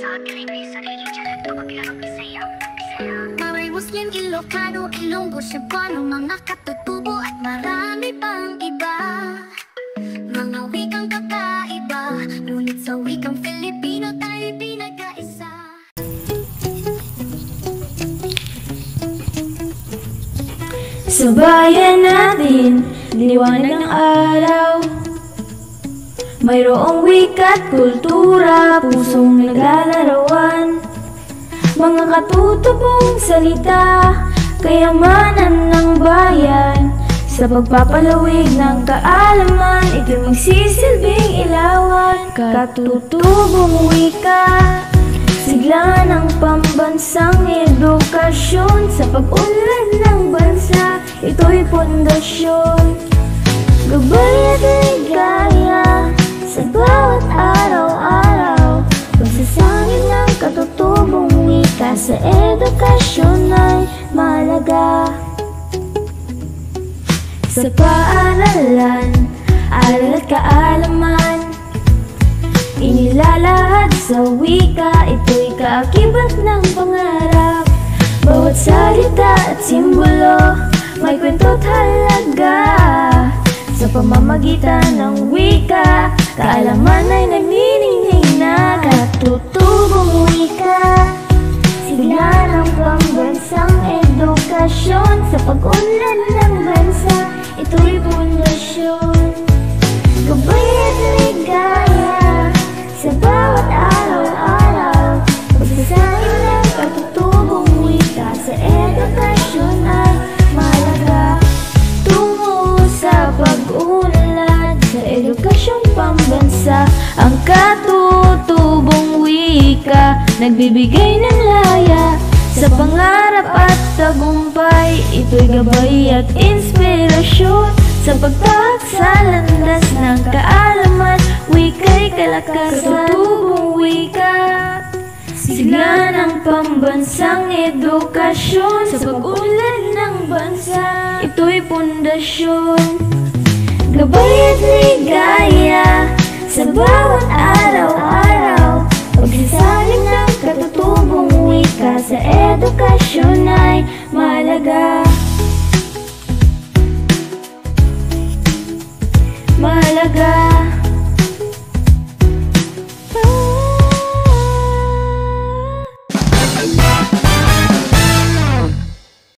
sa akin ay may sarili dyan at pagkakilala Bisaya. Maray Muslim, Ilocano, Ilonggo, Cebuano, mga katutubo at marami pang iba. Mga wikang kakaiba, ngunit sa wikang Filipino tayo'y pinagkaisa. Sa bayan natin, liwanag ng araw, mayroong wika't kultura, pusong naglalarawan. Mga katutubong salita, kayamanan ng bayan. Sa pagpapalawig ng kaalaman, ito'y magsisilbing ilawan. Katutubong wika, sigla ng pambansang edukasyon. Sa pag-unlad ng bansa, ito'y pundasyon. Gabay at ligaya sa bawat araw-araw, pagsasangit ng katutubong wika sa edukasyon ay mahalaga. Sa paaralan, aral at kaalaman, inilalahad sa wika, ito'y kaakibat ng pangarap. Bawat salita at simbolo, may kwento't halaga. Sa pamamagitan ng wika, kaalaman ay nagniningning na. Katutubong wika, sigla ng pambansang edukasyon. Sa pag-unlad ng bansa, ito'y pundasyon. Gabay at ligaya sa bawat araw-araw, pagsasangit ng katutubong wika sa edukasyon ay mahalaga. Tungo sa pag-unlad sa edukasyong pambansa, ang katutubong wika nagbibigay ng laya sa pangarap at tagumpay. Ito'y gabay at inspirasyon sa pagtahak sa landas ng kaalaman. Wika'y kalakasan, katutubong wika, sigla ng pambansang edukasyon. Sa pag-unlad ng bansa, ito'y pundasyon. Gabay at ligaya sa bawat araw-araw, pagsasangit ng